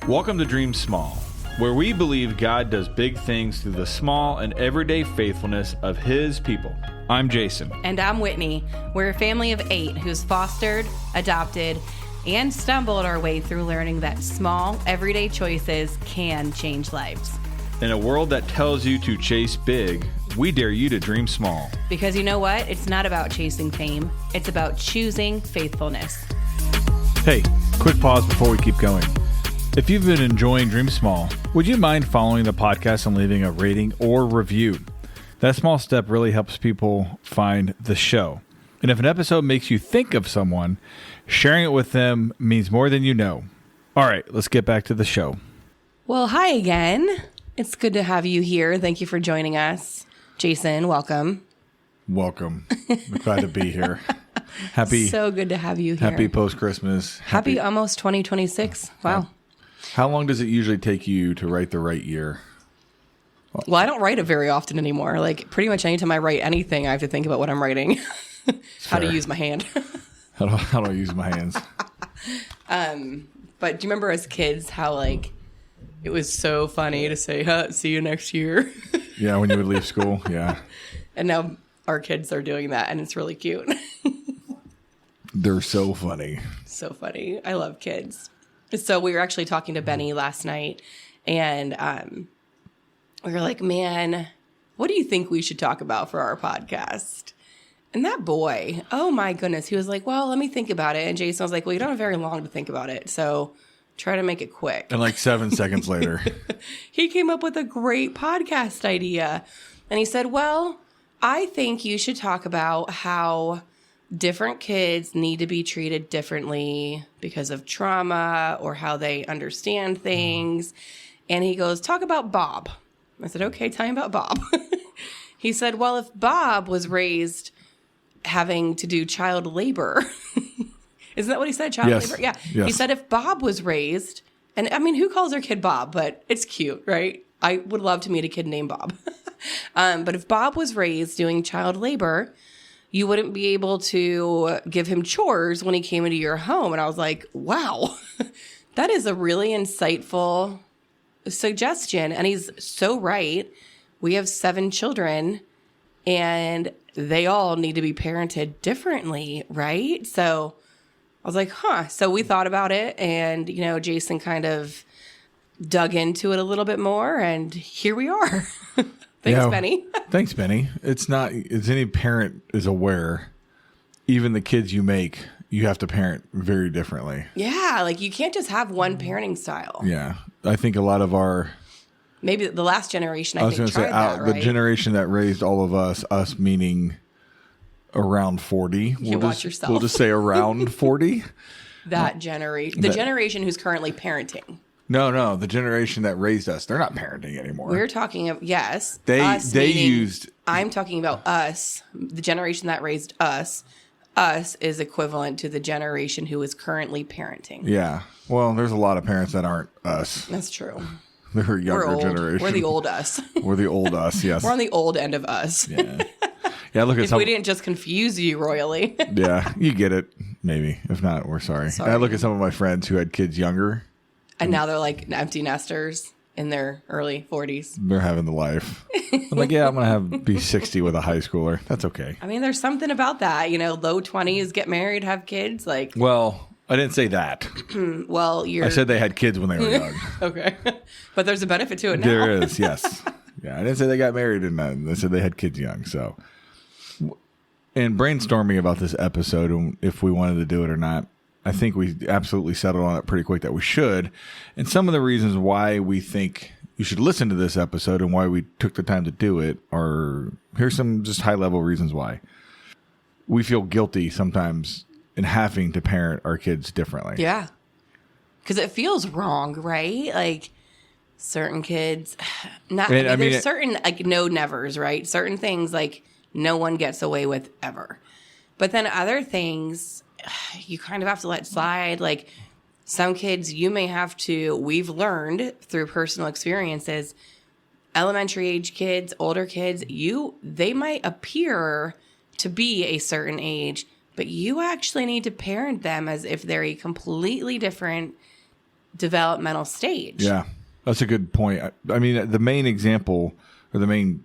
Welcome to Dream Small, where we believe God does big things through the small and everyday faithfulness of His people. I'm Jason. And I'm Whitney. We're a family of 8 who's fostered, adopted, and stumbled our way through learning that small, everyday choices can change lives. In a world that tells you to chase big, we dare you to dream small. Because you know what? It's not about chasing fame. It's about choosing faithfulness. Hey, quick pause before we keep going. If you've been enjoying Dream Small, would you mind following the podcast and leaving a rating or review? That small step really helps people find the show. And if an episode makes you think of someone, sharing it with them means more than you know. All right, let's get back to the show. Well, hi again. It's good to have you here. Thank you for joining us. Jason, welcome. Welcome. I'm glad to be here. Happy. So good to have you here. Happy post-Christmas. Happy almost 2026. Wow. How long does it usually take you to write the right year? Well, I don't write it very often anymore. Like pretty much anytime I write anything, I have to think about what I'm writing. How to use my hand. How do I use my hands? But do you remember as kids how like it was so funny to say, see you next year? Yeah, when you would leave school. Yeah. And now our kids are doing that and it's really cute. They're so funny. So funny. I love kids. So we were actually talking to Benny last night and we were like, man, what do you think we should talk about for our podcast? And that boy, oh my goodness, he was like, well, let me think about it. And Jason was like, well, you don't have very long to think about it. So try to make it quick. And like 7 seconds later, he came up with a great podcast idea. And he said, well, I think you should talk about how different kids need to be treated differently because of trauma or how they understand things. And he goes, talk about Bob. I said, okay, tell me about Bob. He said, well, if Bob was raised having to do child labor, isn't that what he said? Child labor? Yeah. Yes. He said, if Bob was raised, and I mean, who calls their kid Bob? But it's cute, right? I would love to meet a kid named Bob. But if Bob was raised doing child labor, you wouldn't be able to give him chores when he came into your home. And I was like, wow, that is a really insightful suggestion. And he's so right. We have 7 children and they all need to be parented differently, right? So I was like, So we thought about it and, you know, Jason kind of dug into it a little bit more and here we are. Thanks, Benny. Thanks, Benny. It's not, as any parent is aware, even the kids you make, you have to parent very differently. Yeah, like you can't just have one parenting style. Yeah. I think a lot of our... Maybe the last generation, I was going to say, right? The generation that raised all of us meaning around 40. Watch yourself. We'll just say around 40. That generation. The generation who's currently parenting. No, the generation that raised us, they're not parenting anymore. We're talking of, yes. They used... I'm talking about us, the generation that raised us. Us is equivalent to the generation who is currently parenting. Yeah. Well, there's a lot of parents that aren't us. That's true. They're a younger generation. We're the old us. We're the old us, yes. We're on the old end of us. Yeah. Yeah, look at if we didn't just confuse you royally. Yeah, you get it. Maybe. If not, we're sorry. I look at some of my friends who had kids younger. And now they're like empty nesters in their early 40s. They're having the life. I'm like, yeah, I'm going to be 60 with a high schooler. That's okay. I mean, there's something about that. You know, low 20s, get married, have kids. Like, well, I didn't say that. Well, I said they had kids when they were young. Okay. But there's a benefit to it now. There is, yes. Yeah, I didn't say they got married and I said they had kids young. So, in brainstorming about this episode and if we wanted to do it or not, I think we absolutely settled on it pretty quick that we should. And some of the reasons why we think you should listen to this episode and why we took the time to do it are, here's some just high level reasons why. We feel guilty sometimes in having to parent our kids differently. Yeah. Because it feels wrong, right? Like certain kids, there's certain like no nevers, right? Certain things like no one gets away with ever. But then other things you kind of have to let slide. Like some kids you may have to, we've learned through personal experiences, elementary age kids, older kids, they might appear to be a certain age, but you actually need to parent them as if they're a completely different developmental stage. Yeah, that's a good point. I mean, the main example or the main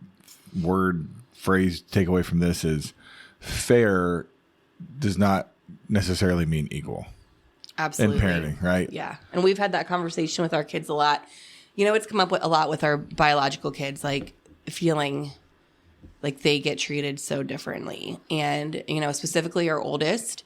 word, phrase, takeaway from this is fair does not necessarily mean equal. Absolutely. In parenting, right? Yeah. And we've had that conversation with our kids a lot. You know, it's come up a lot with our biological kids, like feeling like they get treated so differently. And, you know, specifically our oldest,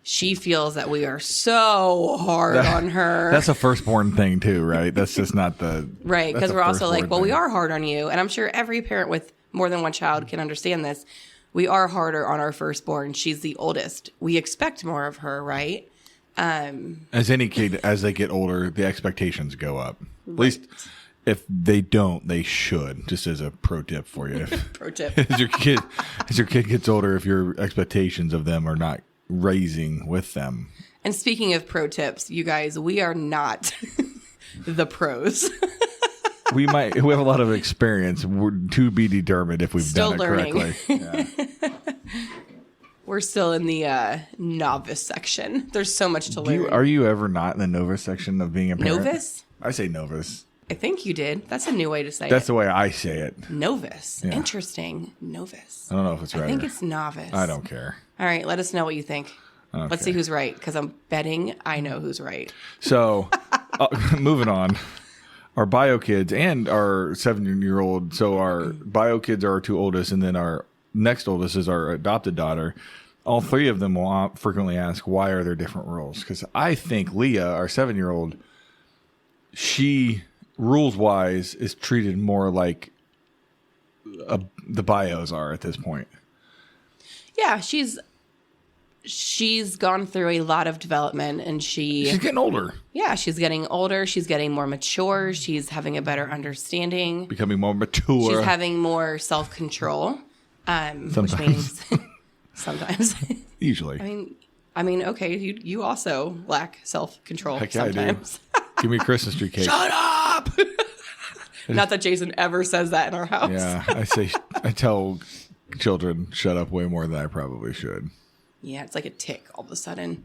she feels that we are so hard on her. That's a firstborn thing too, right? That's just not the... Right, because we're also like, well, thing. we are hard on you. And I'm sure every parent with more than one child can understand this. We are harder on our firstborn. She's the oldest. We expect more of her, right? As any kid, as they get older, the expectations go up. At least if they don't, they should. Just as a pro tip for you. Pro tip. As your kid gets older, if your expectations of them are not raising with them. And speaking of pro tips, you guys, we are not the pros. We have a lot of experience. We're to be determined if we've Still done it learning. correctly. Yeah. We're still in the novice section. There's so much to learn. Are you ever not in the novice section of being a parent? Novice? I say novice. I think you did. That's a new way to say That's it. the way I say it. Novice. Yeah. Interesting. Novice. I don't know if it's right. I think or- it's novice. I don't care. All right, let us know what you think. Let's see who's right, because I'm betting I know who's right. So, moving on. Our bio kids and our 7-year-old. So our bio kids are our two oldest, and then our next oldest is our adopted daughter. All three of them will frequently ask, why are there different rules? Because I think Leah, our 7-year-old, she, rules-wise, is treated more like the bios are at this point. Yeah, she's gone through a lot of development, and she's getting older. Yeah, she's getting older. She's getting more mature. She's having a better understanding. Becoming more mature. She's having more self-control, which means sometimes. Usually. I mean, okay, you also lack self-control Heck yeah, sometimes. I do. Give me a Christmas tree cake. Shut up! Not that Jason ever says that in our house. Yeah, I tell children shut up way more than I probably should. Yeah, it's like a tick all of a sudden.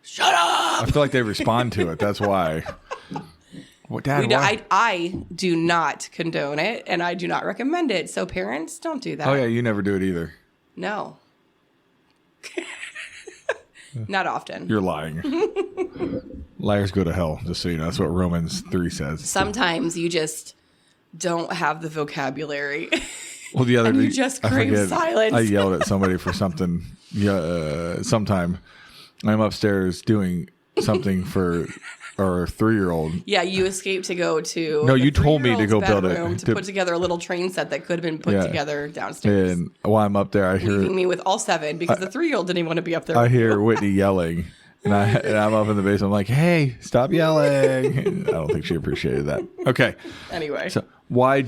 Shut up! I feel like they respond to it. That's why. What, Dad? Why? I do not condone it, and I do not recommend it. So parents, don't do that. Oh yeah, you never do it either. No. Not often. You're lying. Liars go to hell, just so you know. That's what Romans 3 says. Sometimes you just don't have the vocabulary. Well, the other and you day, just I crave forget, silence. I yelled at somebody for something. Sometime I'm upstairs doing something for our 3-year-old. Yeah, you escaped to go to. No, the you told me to go build it. bedroom to put together a little train set that could have been put together downstairs. And while I'm up there, I hear leaving me with all 7 because the 3-year-old didn't even want to be up there. I hear Whitney yelling, and I'm up in the basement. I'm like, "Hey, stop yelling!" And I don't think she appreciated that. Okay. Anyway, So why are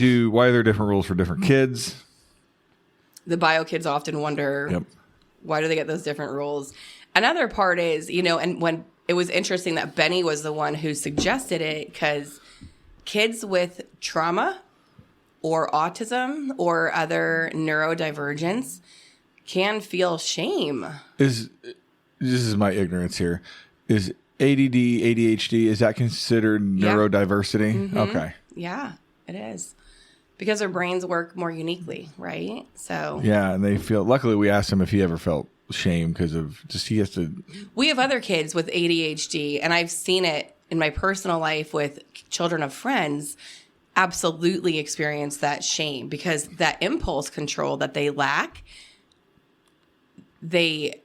there different rules for different kids? the bio kids often wonder, Yep. why do they get those different rules? Another part is, and when it was interesting that Benny was the one who suggested it, because kids with trauma or autism or other neurodivergence can feel shame. This is my ignorance here. Is ADD, ADHD, is that considered neurodiversity? Mm-hmm. Okay. Yeah, it is. Because their brains work more uniquely, right? So Yeah, and they feel, luckily we asked him if he ever felt shame because of he has to. we have other kids with ADHD, and I've seen it in my personal life with children of friends absolutely experience that shame because that impulse control that they lack, they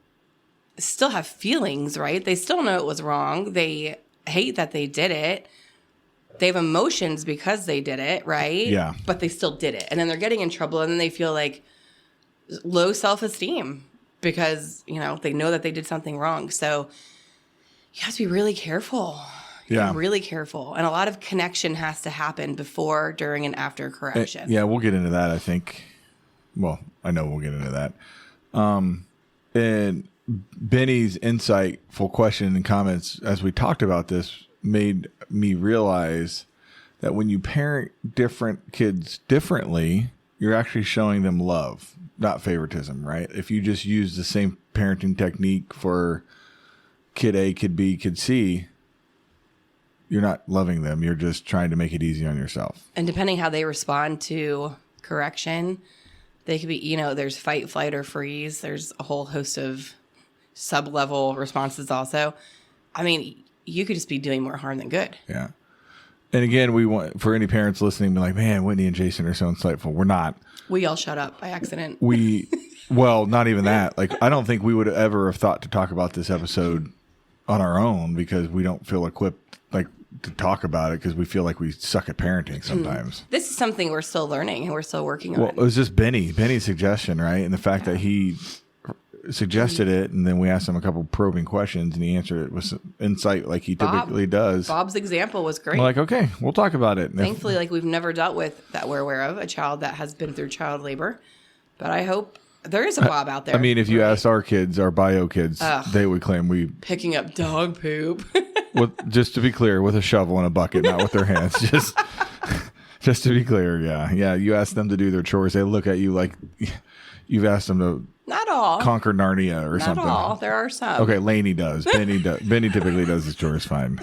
still have feelings, right? They still know it was wrong. They hate that they did it. They have emotions because they did it, right? Yeah. But they still did it. And then they're getting in trouble, and then they feel like low self-esteem because, they know that they did something wrong. So you have to be really careful. Yeah. Really careful. And a lot of connection has to happen before, during, and after correction. Yeah, we'll get into that, I think. Well, I know we'll get into that. And Benny's insightful question and comments as we talked about this made me realize that when you parent different kids differently, you're actually showing them love, not favoritism, right? If you just use the same parenting technique for kid A, kid B, kid C, you're not loving them. You're just trying to make it easy on yourself. And depending how they respond to correction, they could be, there's fight, flight, or freeze. There's a whole host of sub-level responses also. I mean, you could just be doing more harm than good. Yeah. And again, we want, for any parents listening, be like, man, Whitney and Jason are so insightful. We're not. We all shut up by accident. Well, not even that. Like, I don't think we would ever have thought to talk about this episode on our own because we don't feel equipped, like, to talk about it because we feel like we suck at parenting sometimes. This is something we're still learning and we're still working on. Well, it was just Benny's suggestion, right? And the fact that he suggested it, and then we asked him a couple probing questions, and he answered it with insight like he typically does. Bob's example was great. We're like, okay, we'll talk about it. Thankfully, like we've never dealt with that we're aware of a child that has been through child labor, but I hope there is a Bob out there. I mean, if you asked our kids, our bio kids, they would claim we picking up dog poop. Just to be clear, with a shovel and a bucket, not with their hands. Just to be clear, yeah. You ask them to do their chores, they look at you like you've asked them to. Not all. Conquer Narnia or something. Not all. There are some. Okay, Lainey does. Benny typically does his chores fine.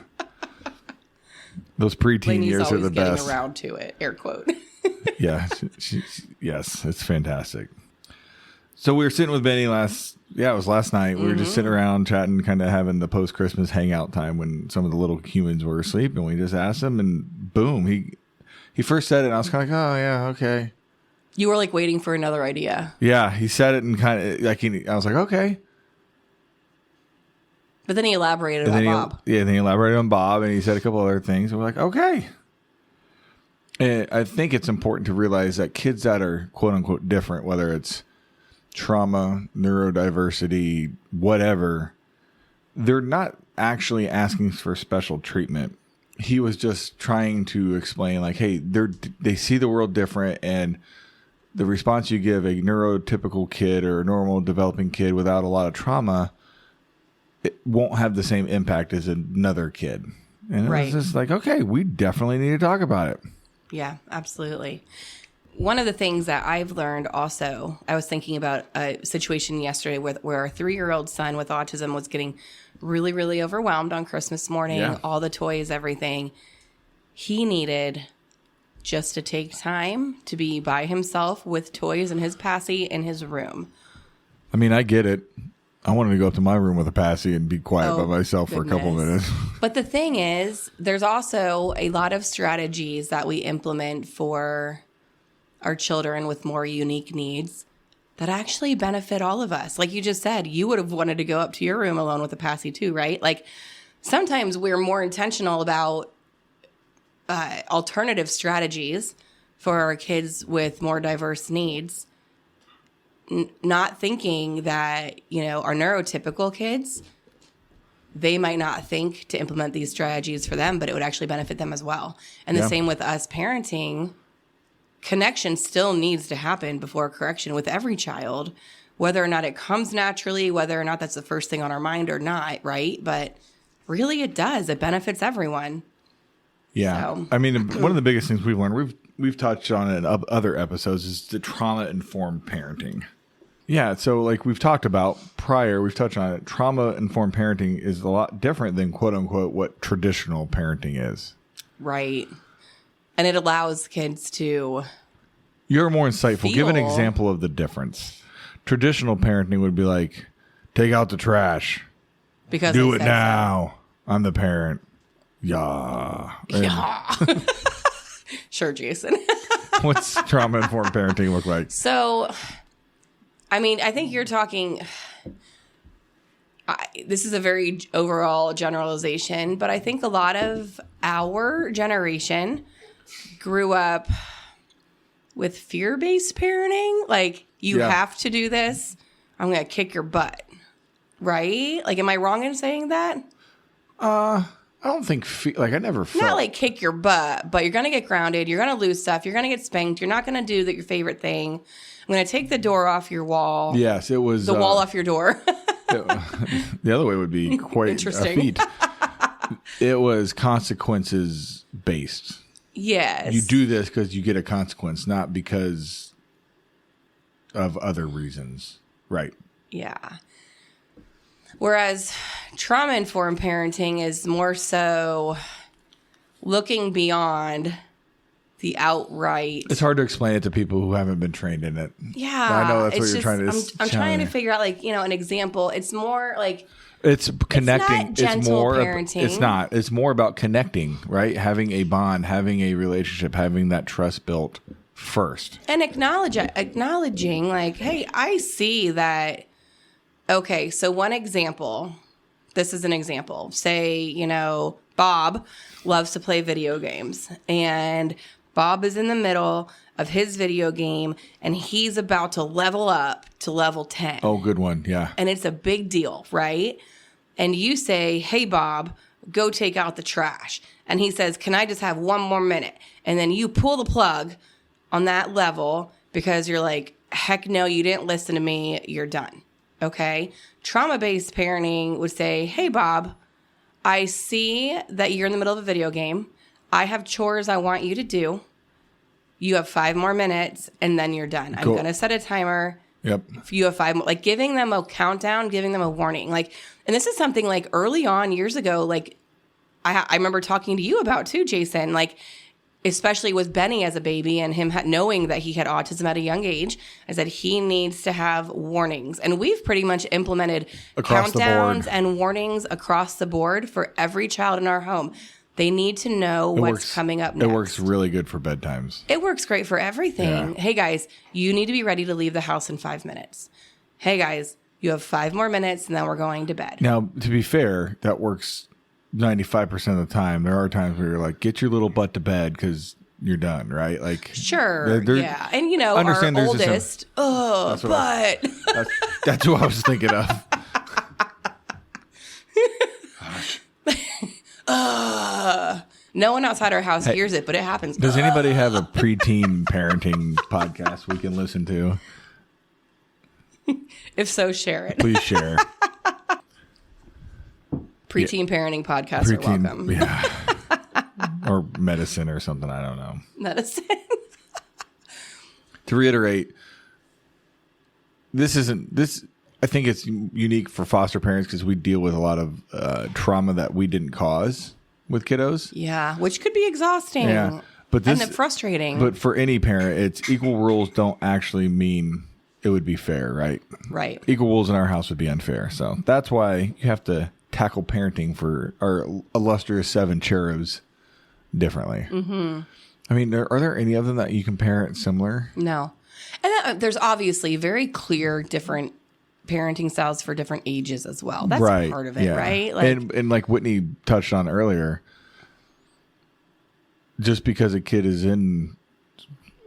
Those preteen Lainey's years are the best. Getting around to it. Air quote. Yeah. Yes, it's fantastic. So we were sitting with Benny last night. We were just sitting around chatting, kind of having the post-Christmas hangout time when some of the little humans were asleep, and we just asked him, and boom, he first said it, and I was kind of like, oh, yeah, okay. You were like waiting for another idea. Yeah, he said it and kind of like I was like, okay. But then he elaborated on Bob. Then he elaborated on Bob, and he said a couple other things. And we're like, okay. And I think it's important to realize that kids that are quote unquote different, whether it's trauma, neurodiversity, whatever, they're not actually asking for special treatment. He was just trying to explain, like, hey, they see the world different, and the response you give a neurotypical kid or a normal developing kid without a lot of trauma, it won't have the same impact as another kid. And it was just like, okay, we definitely need to talk about it. Yeah, absolutely. One of the things that I've learned also, I was thinking about a situation yesterday where our 3-year-old son with autism was getting really, really overwhelmed on Christmas morning, all the toys, everything. He needed just to take time to be by himself with toys and his passy in his room. I mean, I get it. I wanted to go up to my room with a passy and be quiet by myself for a couple minutes. But the thing is, there's also a lot of strategies that we implement for our children with more unique needs that actually benefit all of us. Like you just said, you would have wanted to go up to your room alone with a passy too, right? Like sometimes we're more intentional about alternative strategies for our kids with more diverse needs, not thinking that, our neurotypical kids, they might not think to implement these strategies for them, but it would actually benefit them as well. And the same with us parenting. Connection still needs to happen before correction with every child, whether or not it comes naturally, whether or not that's the first thing on our mind or not, right? But really it does. It benefits everyone. Yeah. So. I mean, one of the biggest things we've learned, we've touched on it in other episodes, is the trauma-informed parenting. Yeah, so like we've talked about prior, we've touched on it. Trauma-informed parenting is a lot different than quote-unquote what traditional parenting is. Right. And it allows kids to You're more insightful. Give an example of the difference. Traditional parenting would be like, take out the trash. Because do it now. So. I'm the parent. Yeah. Sure, Jason. What's trauma-informed parenting look like? So, I mean, I think you're talking... this is a very overall generalization, but I think a lot of our generation grew up with fear-based parenting. Like, you have to do this. I'm going to kick your butt. Right? Like, am I wrong in saying that? I don't think, I never felt. Not like kick your butt, but you're going to get grounded. You're going to lose stuff. You're going to get spanked. You're not going to do your favorite thing. I'm going to take the door off your wall. Yes, it was. The wall off your door. The other way would be quite interesting. A feat. It was consequences based. Yes. You do this because you get a consequence, not because of other reasons. Right. Yeah. Whereas trauma-informed parenting is more so looking beyond the outright. It's hard to explain it to people who haven't been trained in it. Yeah. But I know that's what you're trying to I'm trying to figure out, like, an example. It's more like. It's connecting. It's not gentle parenting. It's not. It's more about connecting, right? Having a bond, having a relationship, having that trust built first. And acknowledging, like, hey, I see that. Okay, so one example. This is an example. Say, Bob loves to play video games, and Bob is in the middle of his video game, and he's about to level up to level 10. Oh, good one. Yeah. And it's a big deal, right? And you say, hey, Bob, go take out the trash. And he says, can I just have one more minute? And then you pull the plug on that level because you're like, heck no, you didn't listen to me. You're done. Okay? Trauma-based parenting would say, hey, Bob, I see that you're in the middle of a video game. I have chores I want you to do. You have 5 more minutes, and then you're done. I'm going to set a timer. Yep. If you have 5 more, like giving them a countdown, giving them a warning. Like, and this is something like early on years ago, like I remember talking to you about too, Jason, like especially with Benny as a baby and him knowing that he had autism at a young age. I said he needs to have warnings. And we've pretty much implemented across countdowns and warnings across the board for every child in our home. They need to know what's coming up next. It works really good for bedtimes. It works great for everything. Yeah. Hey, guys, you need to be ready to leave the house in 5 minutes. Hey, guys, you have 5 more minutes, and then we're going to bed. Now, to be fair, that works 95% of the time. There are times where you're like, get your little butt to bed because you're done, right? Like, sure, yeah. And, our oldest, that's what I was thinking of. No one outside our house hears it, but it happens. Does anybody have a preteen parenting podcast we can listen to? If so, share it. Please share. Preteen parenting podcasts are welcome. Yeah. Or medicine or something. I don't know. Medicine. To reiterate, I think it's unique for foster parents because we deal with a lot of trauma that we didn't cause with kiddos. Yeah, which could be exhausting. Yeah, and frustrating. But for any parent, it's equal rules don't actually mean it would be fair, right? Right. Equal rules in our house would be unfair. So that's why you have to tackle parenting for our illustrious 7 cherubs differently. Mm-hmm. I mean, are there any of them that you can parent similar? No. And there's obviously very clear different parenting styles for different ages as well. That's part of it, right? Like, and like Whitney touched on earlier, just because a kid is in,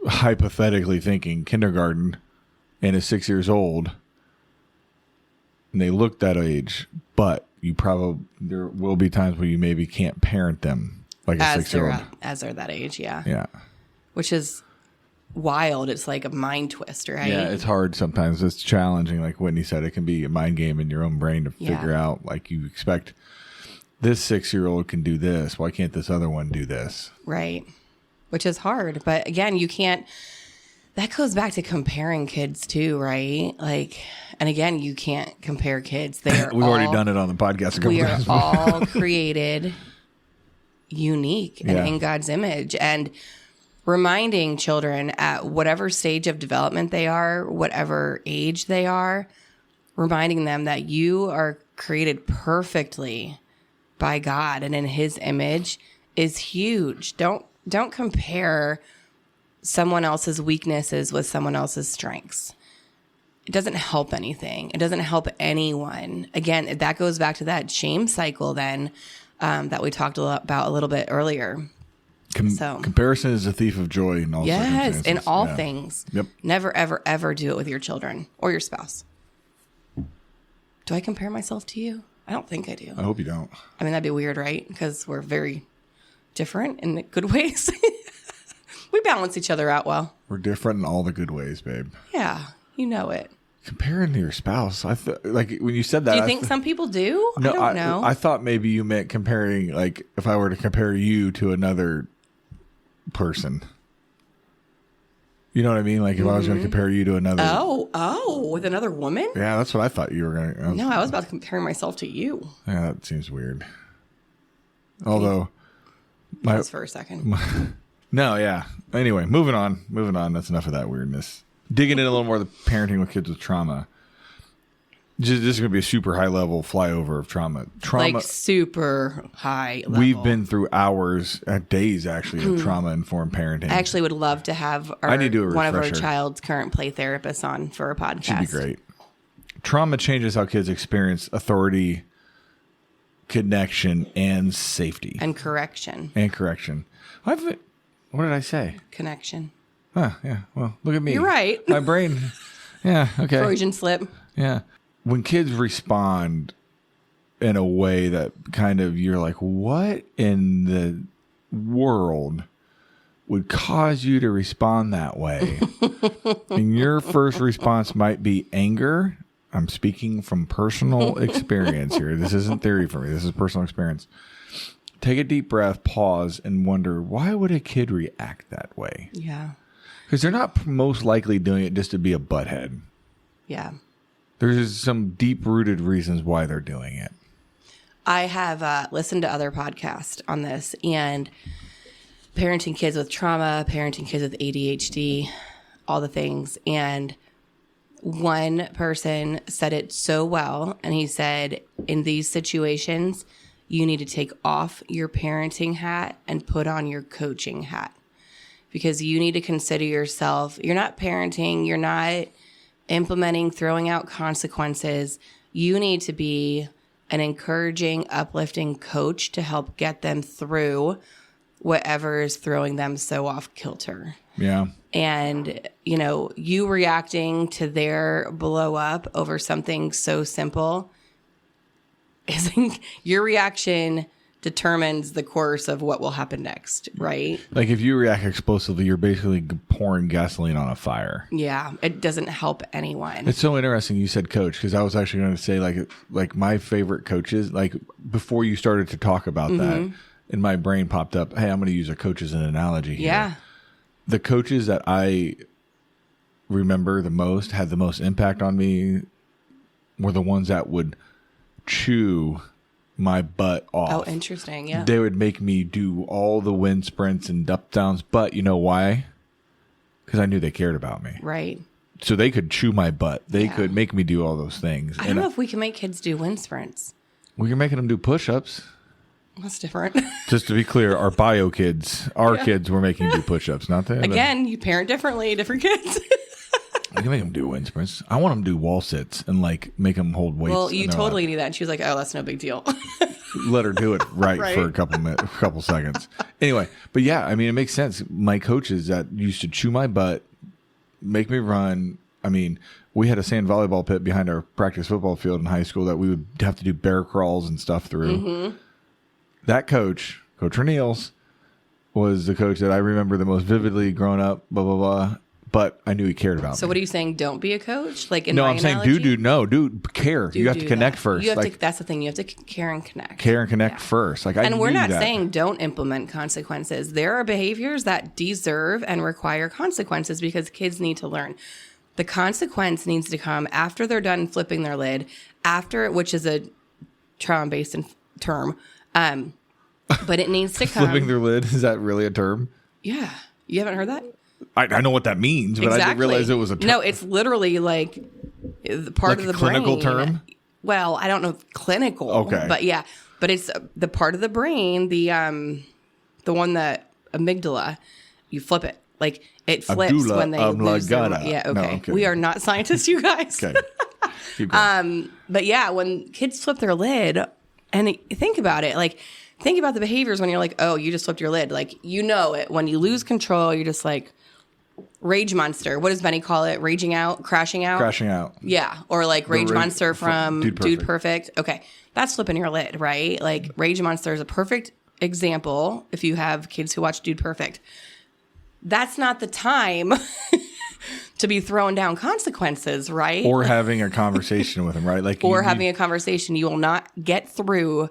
hypothetically thinking, kindergarten and is 6 years old, and they look that age, but there will be times where you maybe can't parent them like a 6-year-old. As they're that age, yeah. Yeah. Which is wild. It's like a mind twist, right? Yeah, it's hard sometimes. It's challenging. Like Whitney said, it can be a mind game in your own brain to figure out, like, you expect this 6-year-old can do this. Why can't this other one do this? Right. Which is hard. But again, you can't, that goes back to comparing kids too, right? Like, and again, you can't compare kids. We've already done it on the podcast a couple times. We are all created unique and in God's image. And reminding children at whatever stage of development they are, whatever age they are, reminding them that you are created perfectly by God and in His image is huge. Don't compare someone else's weaknesses with someone else's strengths. It doesn't help anything. It doesn't help anyone. Again, that goes back to that shame cycle then that we talked about a little bit earlier. Comparison is a thief of joy in all circumstances. Yes, in all things. Yep. Never, ever, ever do it with your children or your spouse. Do I compare myself to you? I don't think I do. I hope you don't. I mean, that'd be weird, right? Because we're very different in good ways. We balance each other out well. We're different in all the good ways, babe. Yeah, you know it. Comparing to your spouse, like when you said that. Do you think some people do? No, I don't know. I thought maybe you meant comparing, like if I were to compare you to another person. You know what I mean? Like if I was going to compare you to another. Oh, with another woman? Yeah, that's what I thought you were going to. No, I was about to compare myself to you. Yeah, that seems weird. Although Pause for a second. No, yeah. Anyway, moving on. That's enough of that weirdness. Digging in a little more of the parenting with kids with trauma. This is going to be a super high level flyover of trauma. Like super high level. We've been through hours, days actually, of trauma-informed parenting. I actually would love to have I need to do a one of our refresher. child's current play therapists on for a podcast. Should be great. Trauma changes how kids experience authority, connection, and safety. And correction. What did I say? Connection. Yeah. Well, look at me. You're right. My brain. Yeah. Okay. Freudian slip. Yeah. When kids respond in a way that kind of you're like, what in the world would cause you to respond that way? And your first response might be anger. I'm speaking from personal experience here. This isn't theory for me. This is personal experience. Take a deep breath, pause, and wonder, why would a kid react that way? Yeah. Because they're not most likely doing it just to be a butthead. Yeah. There's some deep-rooted reasons why they're doing it. I have listened to other podcasts on this, and parenting kids with trauma, parenting kids with ADHD, all the things. And one person said it so well, and he said, in these situations, you need to take off your parenting hat and put on your coaching hat. Because you need to consider yourself, you're not parenting, you're not implementing, throwing out consequences. You need to be an encouraging, uplifting coach to help get them through whatever is throwing them so off kilter. Yeah. And, you reacting to their blow up over something so simple, your reaction determines the course of what will happen next, right? Like if you react explosively, you're basically pouring gasoline on a fire. Yeah, it doesn't help anyone. It's so interesting you said coach, because I was actually going to say like my favorite coaches, like before you started to talk about that, and my brain popped up, hey, I'm going to use a coach as an analogy here. Yeah. The coaches that I remember the most, had the most impact on me, were the ones that would chew my butt off. Oh, interesting. Yeah. They would make me do all the wind sprints and up downs, but you know why? Because I knew they cared about me. Right. So they could chew my butt. They could make me do all those things. I don't know if we can make kids do wind sprints. Well, you're making them do push-ups. That's different. Just to be clear, our bio kids, kids were making them do push-ups, not that. Again, you parent differently, different kids. I can make them do wind sprints. I want them to do wall sits and make them hold weights. Well, you totally need that. And she was like, oh, that's no big deal. Let her do it right for a couple seconds. Anyway, but yeah, I mean, it makes sense. My coaches that used to chew my butt, make me run. I mean, we had a sand volleyball pit behind our practice football field in high school that we would have to do bear crawls and stuff through. Mm-hmm. That Coach O'Neill's, was the coach that I remember the most vividly growing up, blah, blah, blah. But I knew he cared about me. So what are you saying? Don't be a coach? Like in no, my I'm saying care. You have to connect first. You have to. That's the thing. You have to care and connect. Care and connect first. And we're not saying don't implement consequences. There are behaviors that deserve and require consequences because kids need to learn. The consequence needs to come after they're done flipping their lid, which is a trauma-based term. But it needs to come. Flipping their lid, is that really a term? Yeah. You haven't heard that? I know what that means, but I didn't realize it was a term. No, it's literally like part of the clinical brain. Term? Well, I don't know if clinical. Okay. But yeah. But it's the part of the brain, the one that amygdala, you flip it. Like it flips Abdullah when they lose their, yeah, okay. No, we are not scientists, you guys. Okay. Keep going. But yeah, when kids flip their lid and think about it, like think about the behaviors when you're like, oh, you just flipped your lid. Like, you know it. When you lose control, you're just like, rage monster. What does Benny call it? Raging out? Crashing out? Crashing out. Yeah. Or like Rage Monster from Dude Perfect. Okay. That's flipping your lid, right? Like Rage Monster is a perfect example if you have kids who watch Dude Perfect. That's not the time to be throwing down consequences, right? Or having a conversation with them, right? Having a conversation. You will not get through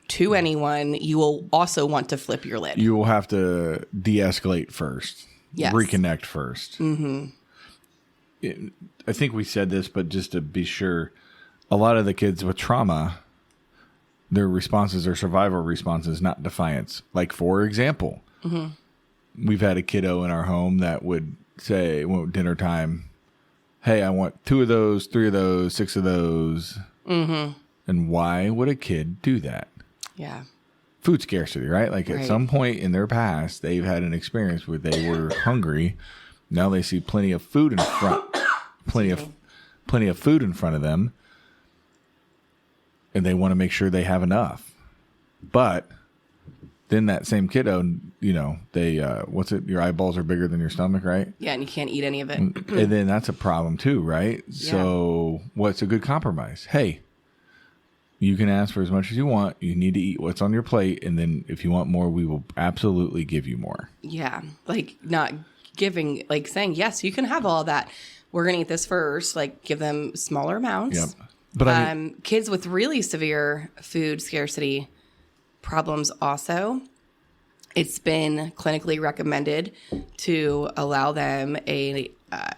to anyone. You will also want to flip your lid. You will have to de-escalate first. Yes. Reconnect first. Mm-hmm. I think we said this, but just to be sure, a lot of the kids with trauma their responses are survival responses, not defiance. Like, for example, we've had a kiddo in our home that would say, well, dinner time, hey, I want 2 of those, 3 of those, 6 of those. Mm-hmm. And why would a kid do that? Yeah. Food scarcity, right? Like at some point in their past, they've had an experience where they were hungry. Now they see plenty of food in front, plenty of food in front of them, and they want to make sure they have enough. But then that same kiddo, you know, they what's it? Your eyeballs are bigger than your stomach, right? Yeah, and you can't eat any of it. And then that's a problem too, right? Yeah. So what's a good compromise? Hey, you can ask for as much as you want. You need to eat what's on your plate. And then if you want more, we will absolutely give you more. Yeah. Like not giving, like saying, yes, you can have all that. We're going to eat this first. Like give them smaller amounts. Yep. But kids with really severe food scarcity problems also, it's been clinically recommended to allow them a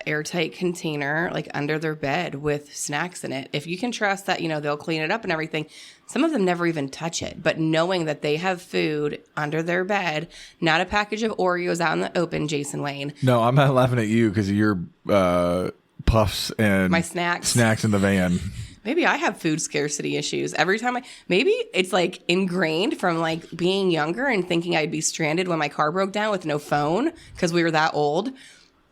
airtight container like under their bed with snacks in it. If you can trust that, you know, they'll clean it up and everything. Some of them never even touch it, but knowing that they have food under their bed, not a package of Oreos out in the open, Jason Wayne. No, I'm not laughing at you because of your puffs and my snacks in the van. Maybe I have food scarcity issues. Every time maybe it's like ingrained from like being younger and thinking I'd be stranded when my car broke down with no phone because we were that old.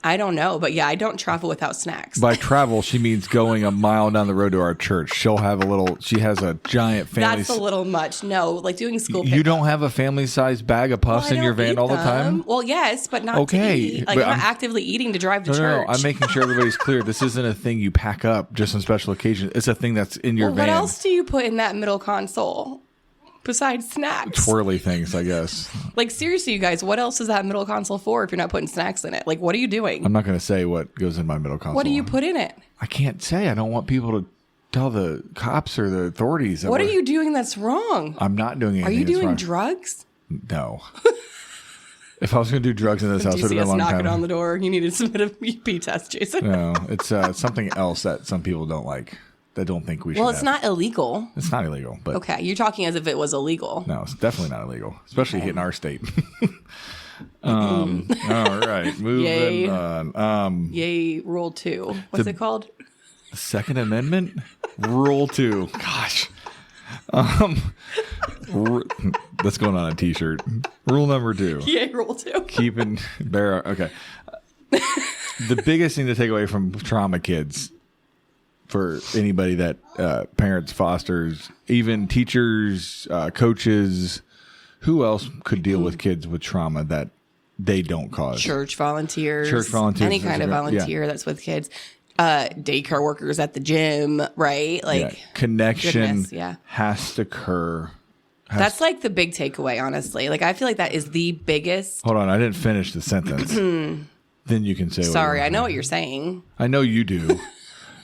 I don't know, but yeah, I don't travel without snacks. By travel, she means going a mile down the road to our church. She has a giant family. That's a little much. No, like doing school pickup. You don't have a family-sized bag of puffs in your van all the time? Well, yes, but not to eat. Like, I'm not actively eating to drive to church. No, I'm making sure everybody's clear. This isn't a thing you pack up just on special occasions. It's a thing that's in your van. What else do you put in that middle console? Besides snacks. Twirly things, I guess. Like, seriously, you guys, what else is that middle console for if you're not putting snacks in it? Like, what are you doing? I'm not going to say what goes in my middle console. What do you put in it? I can't say. I don't want people to tell the cops or the authorities. What are you doing that's wrong? I'm not doing anything. Are you doing drugs? No. If I was going to do drugs in this house, it would have been a long time. Knocking on the door. You need to submit a BP test, Jason. No, it's something else that some people don't like. That don't think we should. Well, it's not illegal. It's not illegal, but okay, you're talking as if it was illegal. No, it's definitely not illegal, especially hitting our state. All right, moving on. Yay, Rule 2. What's it called? Second Amendment, Rule 2. Gosh, that's going on a T-shirt. Rule number 2. Yay, Rule 2. Okay. The biggest thing to take away from trauma kids. For anybody that parents, fosters, even teachers, coaches, who else could deal with kids with trauma that they don't cause? Church volunteers. Any kind of volunteer that's with kids. Daycare workers at the gym, right? Like connection has to occur. That's like the big takeaway, honestly. Like I feel like that is the biggest. Hold on, I didn't finish the sentence. Then you can say. Sorry, I know what you're saying. I know you do.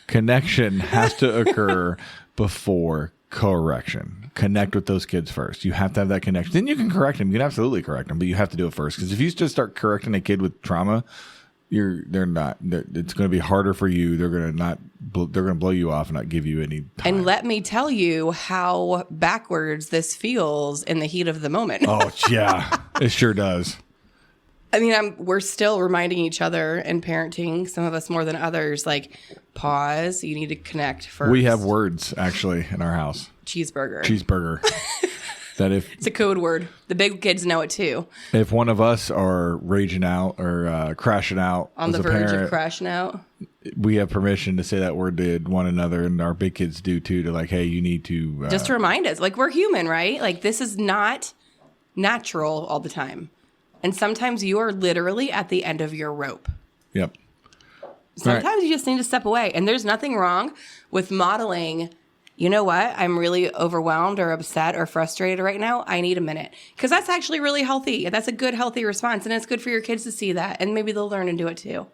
Connection has to occur before correction. Connect with those kids first. You have to have that connection. Then you can correct them. You can absolutely correct them, but you have to do it first. Because if you just start correcting a kid with trauma, it's going to be harder for you. They're going to blow you off and not give you any time. And let me tell you how backwards this feels in the heat of the moment. Oh yeah, it sure does. I mean, we're still reminding each other in parenting, some of us more than others, like, pause, you need to connect first. We have words, actually, in our house. Cheeseburger. It's a code word. The big kids know it, too. If one of us are raging out or crashing out on the verge of crashing out, we have permission to say that word to one another, and our big kids do, too, to like, hey, you need to... just to remind us, like, we're human, right? Like, this is not natural all the time. And sometimes you are literally at the end of your rope. Yep. Sometimes you just need to step away. And there's nothing wrong with modeling, you know what? I'm really overwhelmed or upset or frustrated right now. I need a minute. Because that's actually really healthy. That's a good, healthy response. And it's good for your kids to see that. And maybe they'll learn and do it too.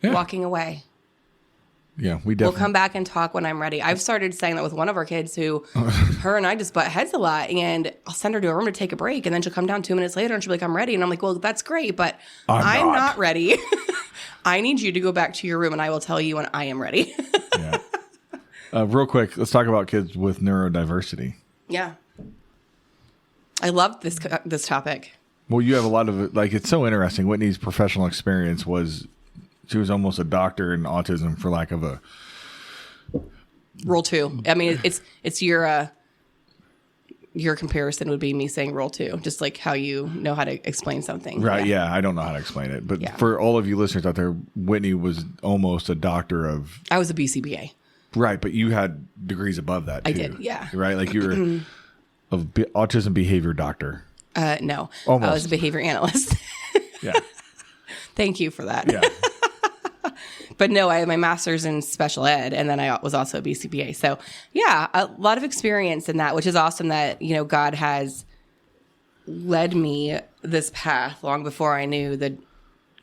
Yeah. Walking away. Yeah, we definitely. We'll come back and talk when I'm ready. I've started saying that with one of our kids who, her and I just butt heads a lot. And I'll send her to a room to take a break. And then she'll come down 2 minutes later and she'll be like, I'm ready. And I'm like, well, that's great, but I'm not ready. I need you to go back to your room and I will tell you when I am ready. Yeah. Real quick, let's talk about kids with neurodiversity. Yeah. I love this topic. Well, you have a lot of like, it's so interesting. Whitney's professional experience was, she was almost a doctor in autism, for lack of a Rule 2. I mean, it's your comparison would be me saying rule 2, just like how you know how to explain something. Right. Yeah. I don't know how to explain it, but for all of you listeners out there, Whitney was almost a doctor of. I was a BCBA. Right. But you had degrees above that too. I did. Yeah. Right. Like you were autism behavior doctor. No, Almost. I was a behavior analyst. Yeah. Thank you for that. Yeah. But no, I had my master's in special ed, and then I was also a BCBA. So yeah, a lot of experience in that, which is awesome that, God has led me this path long before I knew the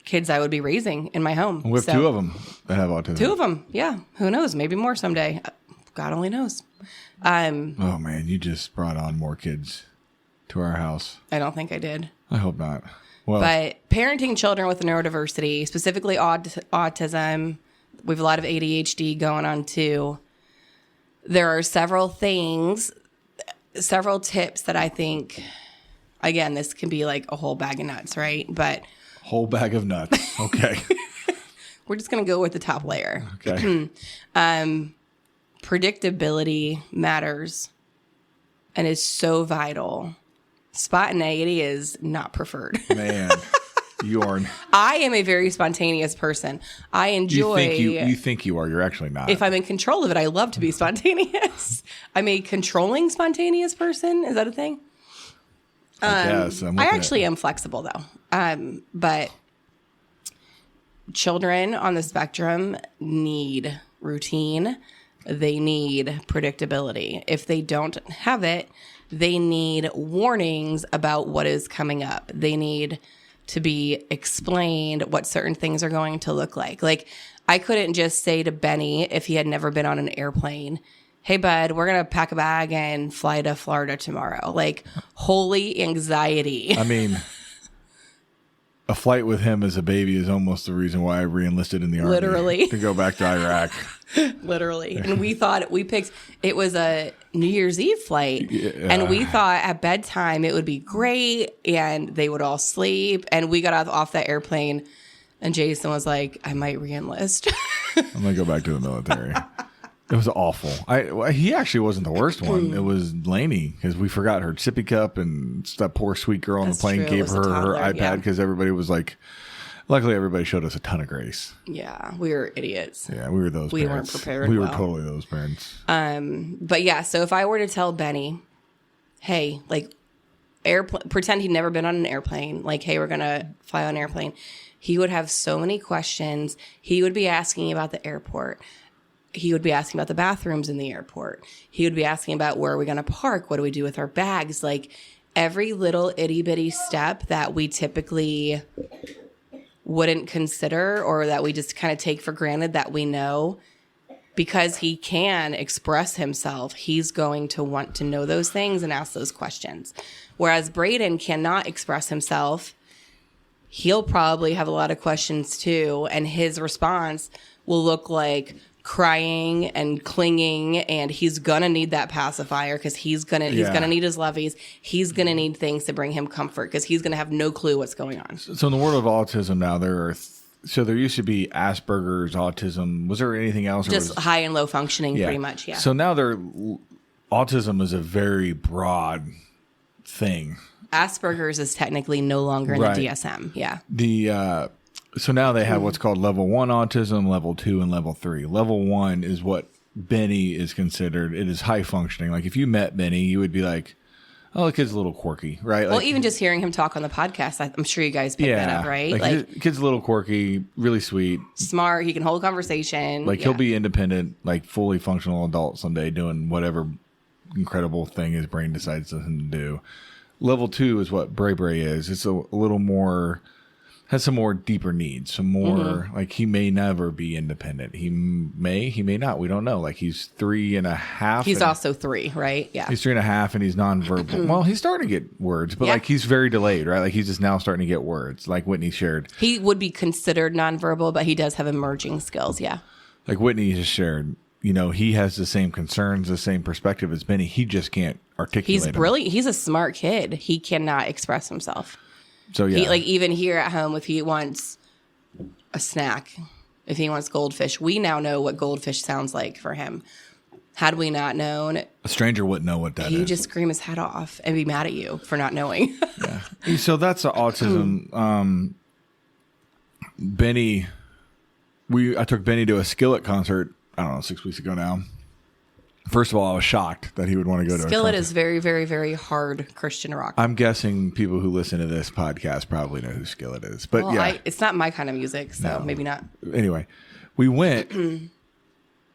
kids I would be raising in my home. We have 2 of them that have autism. 2 of them. Yeah. Who knows? Maybe more someday. God only knows. Oh man, you just brought on more kids to our house. I don't think I did. I hope not. Well, but parenting children with neurodiversity, specifically autism, we have a lot of ADHD going on too. There are several things, several tips that I think, again, this can be like a whole bag of nuts, right? But whole bag of nuts. Okay. We're just going to go with the top layer. Okay. Predictability matters and is so vital. Spontaneity is not preferred. Man, you are. I am a very spontaneous person. I enjoy. You think you are. You're actually not. If I'm in control of it, I love to be spontaneous. I'm a controlling spontaneous person. Is that a thing? Yes. I actually am flexible though. But children on the spectrum need routine. They need predictability. If they don't have it, they need warnings about what is coming up. They need to be explained what certain things are going to look like. Like, I couldn't just say to Benny, if he had never been on an airplane, hey, bud, we're going to pack a bag and fly to Florida tomorrow. Like, holy anxiety. I mean, a flight with him as a baby is almost the reason why I re-enlisted in the Army. Literally. To go back to Iraq. Literally. And we thought, it was a New Year's Eve flight. Yeah. And we thought at bedtime it would be great and they would all sleep. And we got off that airplane and Jason was like, I might re-enlist. I'm going to go back to the military. It was awful. He actually wasn't the worst one. It was Lainey, because we forgot her sippy cup, and that poor sweet girl on the plane gave her her iPad because everybody was like, luckily everybody showed us a ton of grace. Yeah, we were idiots. Yeah, we were those parents. We weren't prepared. We were totally those parents. But yeah, so if I were to tell Benny, hey, like, pretend he'd never been on an airplane, like, hey, we're going to fly on an airplane, he would have so many questions. He would be asking about the airport. He would be asking about the bathrooms in the airport. He would be asking about where are we going to park? What do we do with our bags? Like, every little itty bitty step that we typically wouldn't consider, or that we just kind of take for granted that we know, because he can express himself, he's going to want to know those things and ask those questions. Whereas Braden cannot express himself. He'll probably have a lot of questions too, and his response will look like crying and clinging, and he's gonna need that pacifier because he's gonna need his lovies. He's gonna need things to bring him comfort because he's gonna have no clue what's going on. So in the world of autism now, there used to be Asperger's, autism. Was there anything else? Just high and low functioning, pretty much. Yeah. So now autism is a very broad thing. Asperger's is technically no longer in the DSM. Yeah. So now they have what's called level 1 autism, level 2, and level 3. Level 1 is what Benny is considered. It is high functioning. Like, if you met Benny, you would be like, oh, the kid's a little quirky, right? Well, like, even just hearing him talk on the podcast, I'm sure you guys picked that up, right? Like, kid's a little quirky, really sweet. Smart. He can hold a conversation. Like, he'll be independent, like, fully functional adult someday doing whatever incredible thing his brain decides to do. Level 2 is what Bray Bray is. It's a little more... has some more deeper needs, some more, like, he may never be independent. He may not. We don't know. Like, he's 3.5. He's also 3, right? Yeah. He's 3.5 and he's nonverbal. Well, he's starting to get words, but like, he's very delayed, right? Like, he's just now starting to get words, like Whitney shared. He would be considered nonverbal, but he does have emerging skills. Yeah. Like Whitney just shared, he has the same concerns, the same perspective as Benny. He just can't articulate He's them. brilliant. He's a smart kid. He cannot express himself. So yeah, He, like even here at home, if he wants a snack, if he wants goldfish, we now know what goldfish sounds like for him. Had we not known, a stranger wouldn't know what that is. He'd just scream his head off and be mad at you for not knowing. Yeah. So that's the autism. Benny, I took Benny to a Skillet concert, I don't know, 6 weeks ago now. First of all, I was shocked that he would want to go to a Skillet concert. is very, very, very hard Christian rock. I'm guessing people who listen to this podcast probably know who Skillet is. But well, it's not my kind of music, so maybe not. Anyway, we went...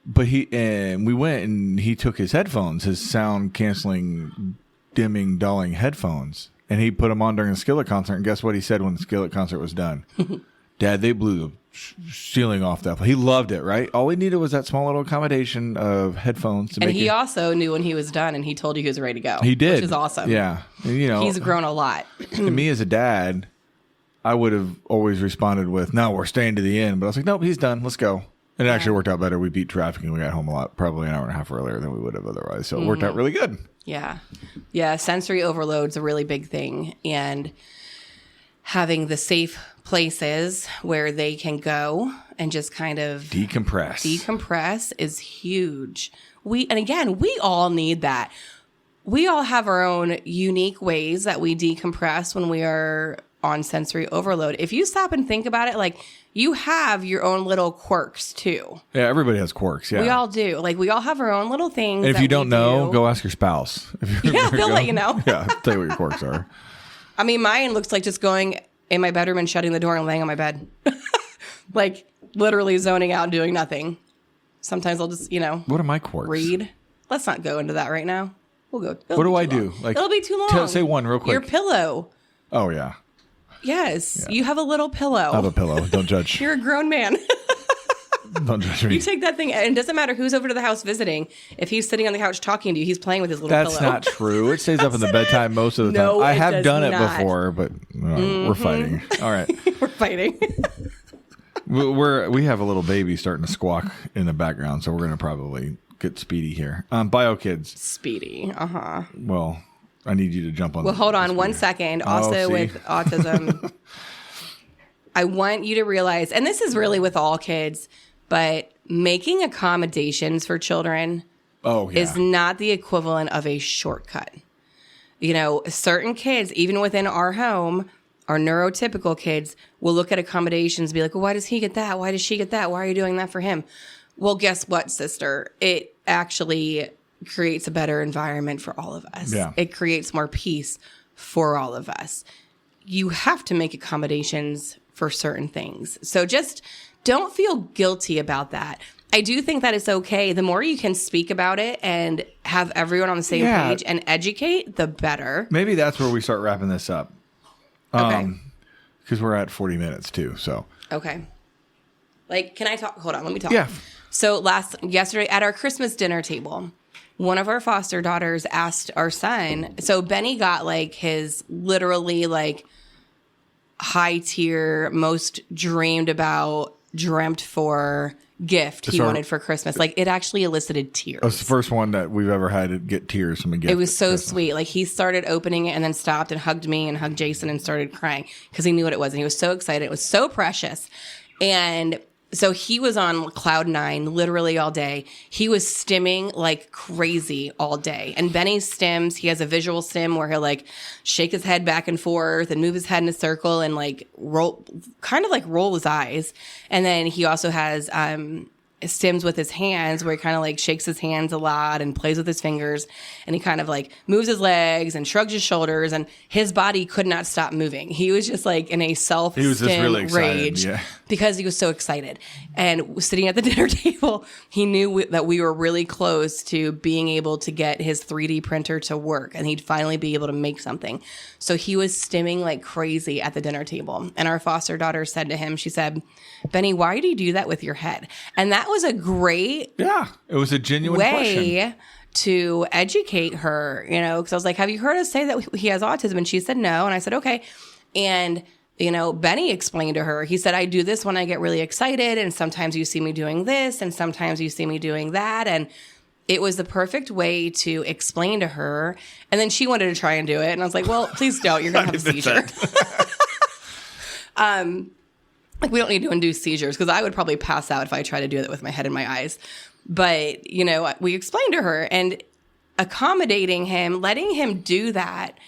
But we went and he took his headphones, his sound canceling, dimming, dulling headphones, and he put them on during the Skillet concert. And guess what he said when the Skillet concert was done? Dad, they blew the ceiling off that. He loved it, right? All we needed was that small little accommodation of headphones. To and he also knew when he was done, and he told you he was ready to go. He did, which is awesome. Yeah, and, he's grown a lot. And me as a dad, I would have always responded with, "No, we're staying to the end." But I was like, "Nope, he's done. Let's go." And it actually worked out better. We beat traffic and we got home probably an hour and a half earlier than we would have otherwise. So it worked out really good. Yeah. Yeah. Sensory overload's a really big thing. And having the places where they can go and just kind of decompress is huge. And again, we all need that. We all have our own unique ways that we decompress when we are on sensory overload. If you stop and think about it, like, you have your own little quirks too. Yeah, everybody has quirks. Yeah, we all do. Like, we all have our own little things. And if you don't know, go ask your spouse. Yeah, they'll let you know. Yeah, I'll tell you what your quirks are. I mean, mine looks like just going in my bedroom and shutting the door and laying on my bed. Like, literally zoning out and doing nothing. Sometimes I'll just, What are my quirks? Read. Let's not go into that right now. We'll go. What do I do? Like, it'll be too long. Say one real quick. Your pillow. Oh, yeah. Yes. Yeah. You have a little pillow. I have a pillow. Don't judge. You're a grown man. Don't judge me. You take that thing, and it doesn't matter who's over to the house visiting. If he's sitting on the couch talking to you, he's playing with his little pillow. That's not true. It stays up in the bedtime most of the time. I have done it before, but we're fighting. All right. We're fighting. We have a little baby starting to squawk in the background, so we're going to probably get Speedy here. Bio Kids. Speedy. Uh-huh. Well, I need you to jump on. Well, hold on 1 second. Also, with autism, I want you to realize, and this is really with all kids, but making accommodations for children is not the equivalent of a shortcut. Certain kids, even within our home, our neurotypical kids, will look at accommodations and be like, well, why does he get that? Why does she get that? Why are you doing that for him? Well, guess what, sister? It actually creates a better environment for all of us. Yeah. It creates more peace for all of us. You have to make accommodations for certain things. So just don't feel guilty about that. I do think that it's okay. The more you can speak about it and have everyone on the same page and educate, the better. Maybe that's where we start wrapping this up. Okay. Because we're at 40 minutes too. So. Okay. Like, can I talk? Hold on. Let me talk. Yeah. So yesterday at our Christmas dinner table, one of our foster daughters asked our son, so Benny got like his literally like high tier, most dreamt for gift he wanted for Christmas. Like, it actually elicited tears. It was the first one that we've ever had to get tears from a gift. It was so sweet. Like, he started opening it and then stopped and hugged me and hugged Jason and started crying because he knew what it was. And he was so excited. It was so precious. And so he was on cloud 9 literally all day. He was stimming like crazy all day. And Benny stims. He has a visual stim where he'll like shake his head back and forth and move his head in a circle and like roll his eyes. And then he also has stims with his hands where he kind of like shakes his hands a lot and plays with his fingers. And he kind of like moves his legs and shrugs his shoulders, and his body could not stop moving. He was just like in a self-stim rage because he was so excited. And sitting at the dinner table, he knew that we were really close to being able to get his 3D printer to work, and he'd finally be able to make something. So he was stimming like crazy at the dinner table. And our foster daughter said to him, she said, "Benny, why do you do that with your head?" And that was a great it was a genuine way question to educate her, because I was like, "Have you heard us say that he has autism?" And she said no. And I said, "Okay." And Benny explained to her, he said, I do this when I get really excited, and sometimes you see me doing this, and sometimes you see me doing that. And it was the perfect way to explain to her. And then she wanted to try and do it. And I was like, well, please don't. You're going to have a seizure. We don't need to induce seizures, because I would probably pass out if I tried to do that with my head in my eyes. But, we explained to her, and accommodating him, letting him do that,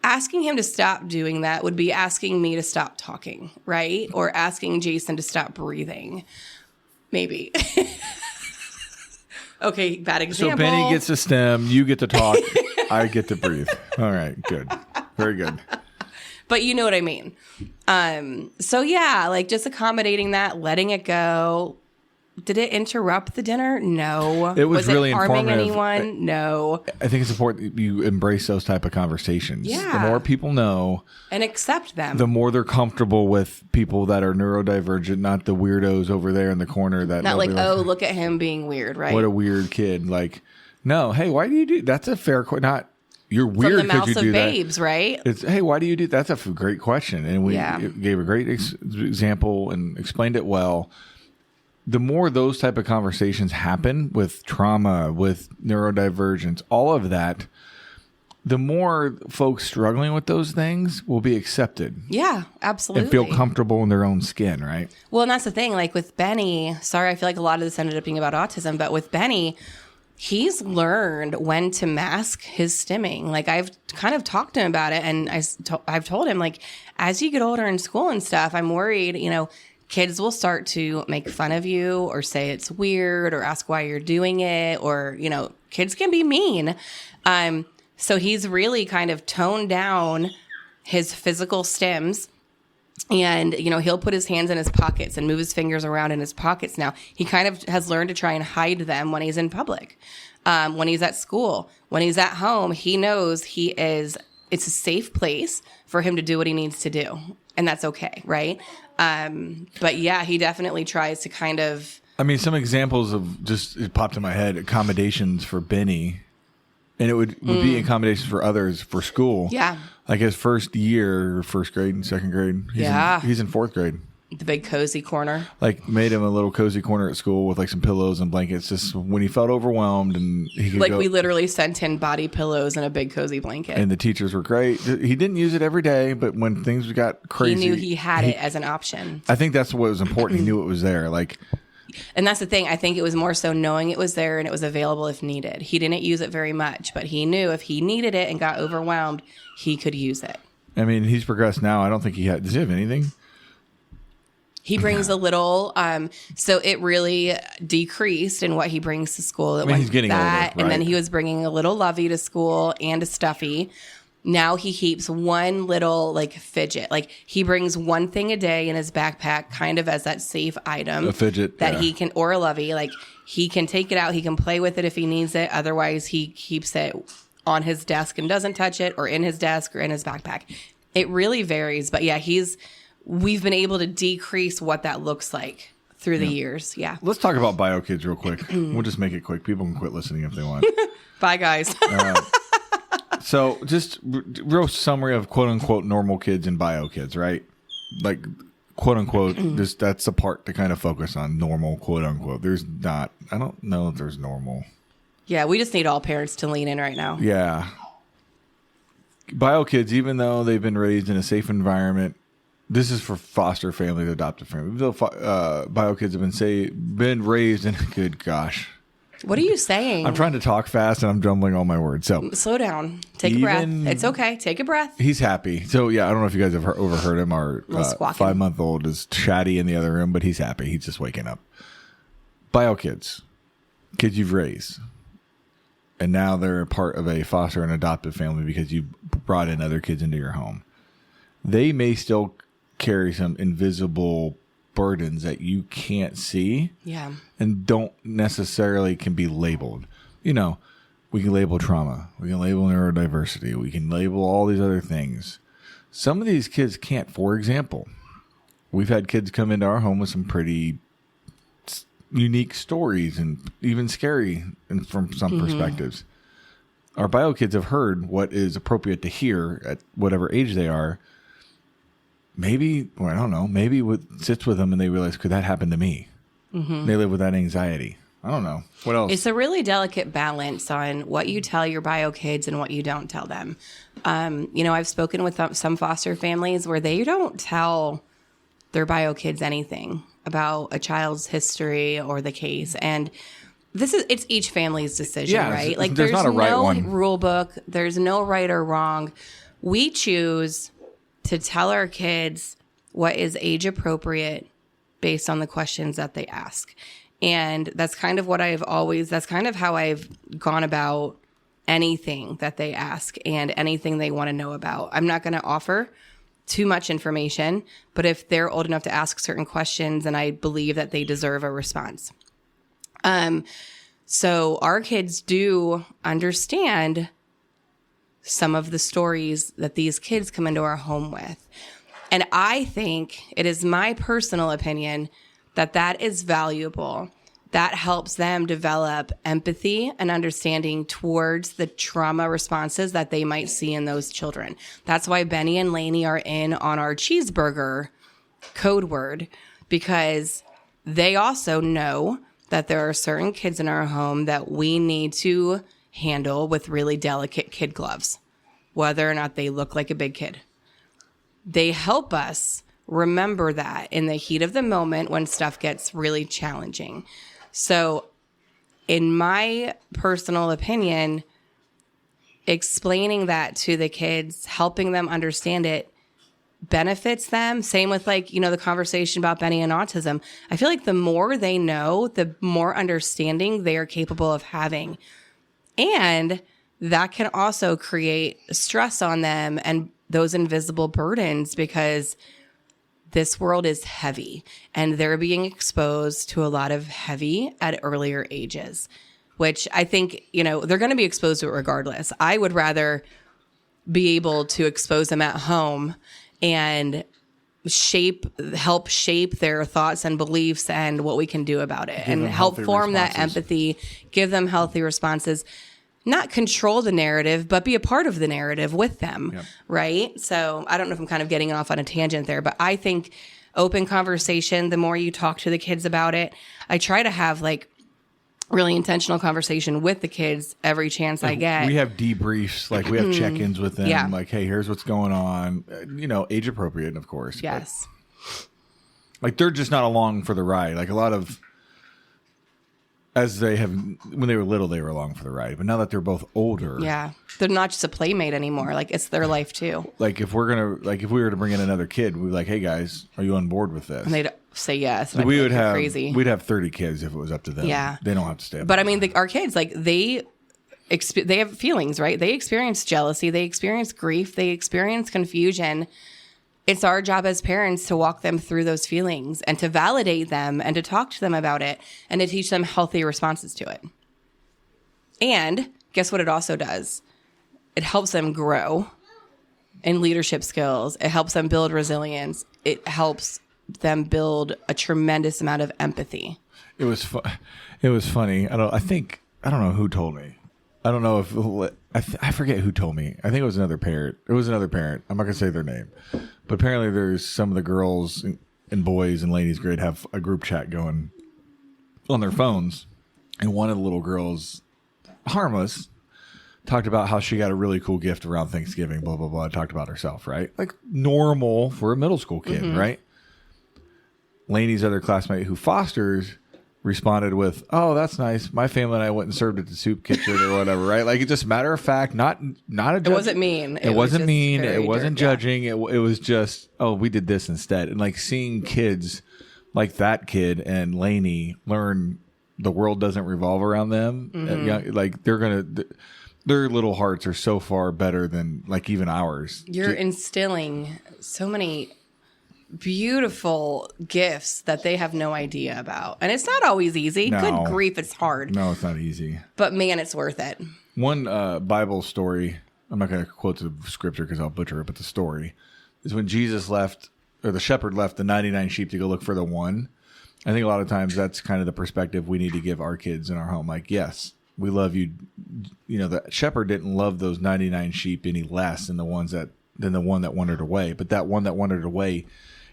asking him to stop doing that would be asking me to stop talking, right? Or asking Jason to stop breathing. Maybe. Okay, bad example. So Benny gets a stem, you get to talk, I get to breathe. All right, good. Very good. But you know what I mean. So yeah, like just accommodating that, letting it go. Did it interrupt the dinner? No. It was really harming informative. Anyone? No. I think it's important that you embrace those type of conversations. Yeah. The more people know and accept them, the more they're comfortable with people that are neurodivergent, not the weirdos over there in the corner that not like, oh, look at him being weird, right? What a weird kid. Like, no, hey, why do you do that's a fair question. Not you're weird because you do babes, that. Right? It's hey, why do you do that's a great question. And we gave a great example and explained it well. The more those type of conversations happen with trauma, with neurodivergence, all of that, the more folks struggling with those things will be accepted. Yeah, absolutely. And feel comfortable in their own skin, right? Well, and that's the thing. Like with Benny, sorry, I feel like a lot of this ended up being about autism, but with Benny, he's learned when to mask his stimming. Like I've kind of talked to him about it, and I've told him, like, as you get older in school and stuff, I'm worried, kids will start to make fun of you or say it's weird or ask why you're doing it, or, kids can be mean. So he's really kind of toned down his physical stims, and, he'll put his hands in his pockets and move his fingers around in his pockets now. He kind of has learned to try and hide them when he's in public, when he's at school, when he's at home. He knows it's a safe place for him to do what he needs to do. And that's okay, right? But yeah, he definitely tries to kind of... I mean, some examples of it popped in my head, accommodations for Benny. And it would be accommodations for others for school. Yeah. Like his first year, first grade and second grade. He's in fourth grade. The big cozy corner. Like made him a little cozy corner at school with like some pillows and blankets. Just when he felt overwhelmed, and he could we literally sent in body pillows and a big cozy blanket. And the teachers were great. He didn't use it every day, but when things got crazy, he knew he had it as an option. I think that's what was important. He knew it was there. And that's the thing. I think it was more so knowing it was there and it was available if needed. He didn't use it very much, but he knew if he needed it and got overwhelmed, he could use it. I mean, he's progressed now. I don't think does he have anything? He brings a little, so it really decreased in what he brings to school. He's getting older, right? And then he was bringing a little Lovey to school and a Stuffy. Now he keeps one little fidget. Like he brings one thing a day in his backpack, kind of as that safe item. A fidget that he can, or a Lovey. Like he can take it out. He can play with it if he needs it. Otherwise, he keeps it on his desk and doesn't touch it, or in his desk or in his backpack. It really varies. But yeah, we've been able to decrease what that looks like through the years. Yeah. Let's talk about bio kids real quick. We'll just make it quick. People can quit listening if they want. Bye, guys. So just real summary of quote unquote normal kids and bio kids, right? Like quote unquote, that's the part to kind of focus on, normal, quote unquote. I don't know if there's normal. Yeah, we just need all parents to lean in right now. Yeah. Bio kids, even though they've been raised in a safe environment, this is for foster families, adoptive families. Bio kids have been raised in, good gosh. What are you saying? I'm trying to talk fast and I'm jumbling all my words. So slow down. Take a breath. It's okay. Take a breath. He's happy. So yeah, I don't know if you guys have overheard him. Our 5-month-old is chatty in the other room, but he's happy. He's just waking up. Bio kids you've raised, and now they're a part of a foster and adoptive family because you brought in other kids into your home. They may still carry some invisible burdens that you can't see, and don't necessarily can be labeled. We can label trauma, we can label neurodiversity, we can label all these other things. Some of these kids can't. For example, we've had kids come into our home with some pretty unique stories and even scary from some perspectives. Our bio kids have heard what is appropriate to hear at whatever age they are. maybe, or I don't know, maybe what sits with them and they realize, could that happen to me? Mm-hmm. They live with that anxiety. I don't know. What else? It's a really delicate balance on what you tell your bio kids and what you don't tell them. I've spoken with some foster families where they don't tell their bio kids anything about a child's history or the case. And it's each family's decision, right? Like there's not a right no one. rule book. There's no right or wrong. We choose to tell our kids what is age appropriate based on the questions that they ask. And that's kind of that's kind of how I've gone about anything that they ask and anything they want to know about. I'm not going to offer too much information, but if they're old enough to ask certain questions, and I believe that they deserve a response. So our kids do understand some of the stories that these kids come into our home with. And I think it is my personal opinion that is valuable. That helps them develop empathy and understanding towards the trauma responses that they might see in those children. That's why Benny and Lainey are in on our cheeseburger code word, because they also know that there are certain kids in our home that we need to handle with really delicate kid gloves, whether or not they look like a big kid. They help us remember that in the heat of the moment when stuff gets really challenging. So in my personal opinion, explaining that to the kids, helping them understand it, benefits them. Same with the conversation about Benny and autism. I feel like the more they know, the more understanding they are capable of having. And that can also create stress on them and those invisible burdens, because this world is heavy and they're being exposed to a lot of heavy at earlier ages, which I think, they're going to be exposed to it regardless. I would rather be able to expose them at home and help shape their thoughts and beliefs and what we can do about it, and help form that empathy, give them healthy responses. Not control the narrative, but be a part of the narrative with them, yep. Right? So I don't know if I'm kind of getting off on a tangent there, but I think open conversation, the more you talk to the kids about it, I try to have really intentional conversation with the kids every chance I get. We have debriefs, we have check-ins with them, yeah. Hey, here's what's going on, age appropriate, of course. Yes. But, they're just not along for the ride. A lot of, as they have, when they were little, they were along for the ride. But now that they're both older. Yeah. They're not just a playmate anymore. it's their life too. If we were to bring in another kid, we'd be like, hey guys, are you on board with this? And they'd say yes. So we'd have 30 kids if it was up to them. Yeah. They don't have to stay up. But our kids, they have feelings, right? They experience jealousy. They experience grief. They experience confusion. It's our job as parents to walk them through those feelings and to validate them and to talk to them about it and to teach them healthy responses to it. And guess what it also does? It helps them grow in leadership skills. It helps them build resilience. It helps them build a tremendous amount of empathy. It was funny. I don't know who told me. I don't know if I forget who told me. I think it was another parent. I'm not going to say their name. But apparently there's some of the girls and boys in Lainey's grade have a group chat going on their phones. And one of the little girls, harmless, talked about how she got a really cool gift around Thanksgiving, blah, blah, blah. Talked about herself, right? Normal for a middle school kid, mm-hmm. right? Lainey's other classmate who fosters responded with, "Oh, that's nice. My family and I went and served at the soup kitchen or whatever." Right? It's just matter of fact, not a. It wasn't mean. It wasn't mean. It wasn't judging. Yeah. It was just, oh, we did this instead. And seeing kids like that kid and Lainey learn the world doesn't revolve around them. Mm-hmm. Their little hearts are so far better than even ours. You're instilling so many beautiful gifts that they have no idea about. And it's not always easy. No. Good grief, it's hard. No, it's not easy. But man, it's worth it. One Bible story, I'm not going to quote the scripture because I'll butcher it, but the story is when Jesus left, or the shepherd left the 99 sheep to go look for the one. I think a lot of times that's kind of the perspective we need to give our kids in our home. Yes, we love you. The shepherd didn't love those 99 sheep any less than the ones that than the one that wandered away. But that one that wandered away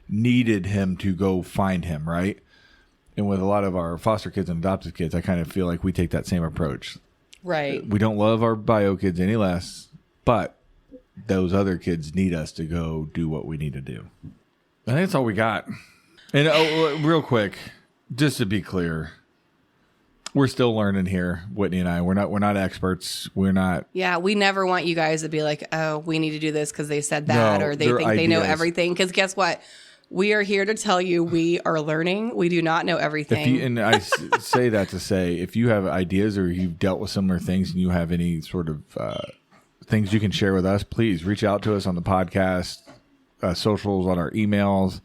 needed him to go find him, right? And with a lot of our foster kids and adoptive kids, I kind of feel like we take that same approach. Right. We don't love our bio kids any less, but those other kids need us to go do what we need to do. I think that's all we got. And real quick, just to be clear, we're still learning here, Whitney and I. We're not experts. We're not. Yeah, we never want you guys to be like, oh, we need to do this because they said that, or they think they know everything. Because guess what? We are here to tell you we are learning. We do not know everything. And I say that to say, if you have ideas or you've dealt with similar things and you have any sort of things you can share with us, please reach out to us on the podcast, socials, on our emails,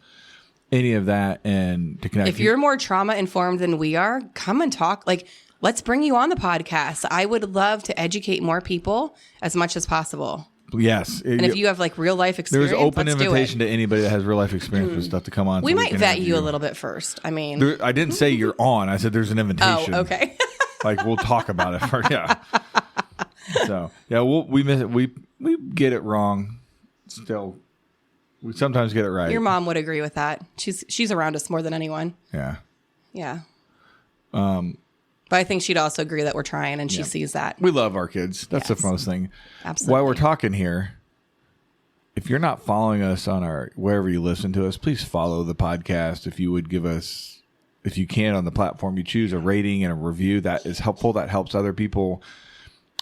any of that, and to connect. If you're more trauma informed than we are, come and talk. Like, let's bring you on the podcast. I would love to educate more people as much as possible. Yes. And if you have like real life experience, there's open invitation to anybody that has real life experience with stuff to come on. We might vet you a little bit first. I mean, I didn't say you're on. I said there's an invitation. Oh, okay. Like, we'll talk about it first. Yeah. So yeah, we miss it. We get it wrong. Still, we sometimes get it right. Your mom would agree with that. She's around us more than anyone. Yeah. Yeah. But I think she'd also agree that we're trying, and she sees that. We love our kids. That's the most thing. Absolutely. While we're talking here, if you're not following us on wherever you listen to us, please follow the podcast. If you would give us, if you can, on the platform you choose, a rating and a review, that is helpful. That helps other people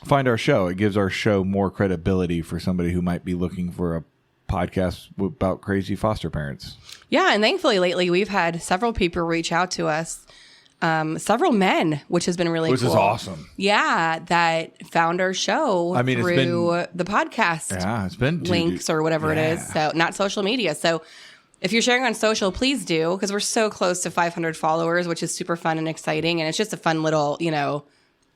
find our show. It gives our show more credibility for somebody who might be looking for a podcast about crazy foster parents. Yeah, and thankfully lately we've had several people reach out to us. Several men, which has been really cool. Which is awesome. Yeah, that found our show through the podcast. Yeah, it's been links or whatever it is. So not social media. So if you're sharing on social, please do, because we're so close to 500 followers, which is super fun and exciting, and it's just a fun little,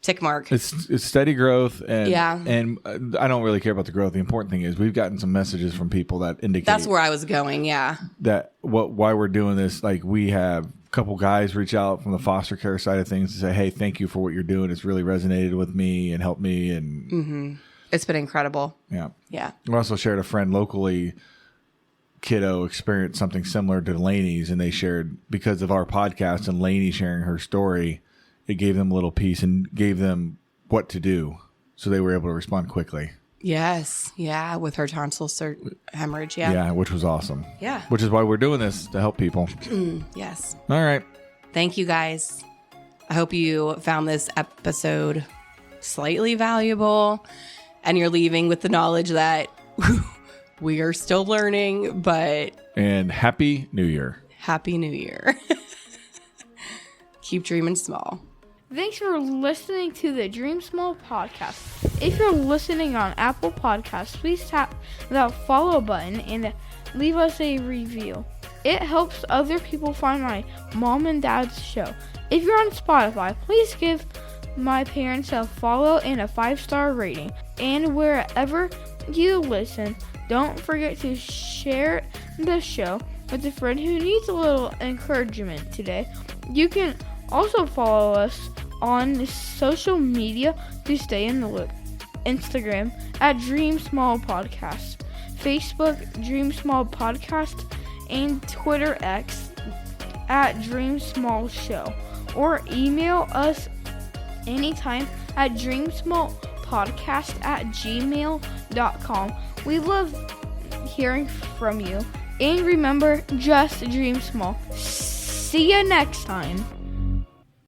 tick mark. It's steady growth, and and I don't really care about the growth. The important thing is we've gotten some messages from people that indicate that's where I was going. Yeah, that why we're doing this. Like, we have couple guys reach out from the foster care side of things to say, hey, thank you for what you're doing. It's really resonated with me and helped me. And it's been incredible. Yeah. We also shared a friend locally, kiddo, experienced something similar to Lainey's, and they shared, because of our podcast and Lainey sharing her story, it gave them a little piece and gave them what to do. So they were able to respond quickly. Yes. Yeah. With her tonsil hemorrhage. Yeah. Yeah. Which was awesome. Yeah. Which is why we're doing this, to help people. Yes. All right. Thank you, guys. I hope you found this episode slightly valuable and you're leaving with the knowledge that we are still learning, and Happy New Year. Happy New Year. Keep dreaming small. Thanks for listening to the Dream Small podcast. If you're listening on Apple Podcasts, please tap that follow button and leave us a review. It helps other people find my mom and dad's show. If you're on Spotify, please give my parents a follow and a 5-star rating. And wherever you listen, don't forget to share the show with a friend who needs a little encouragement today. You can also follow us on social media to stay in the loop. Instagram at Dream Small Podcast, Facebook Dream Small Podcast, and Twitter X at Dream Small Show. Or email us anytime at dreamsmallpodcast@gmail.com. We love hearing from you. And remember, just dream small. See you next time.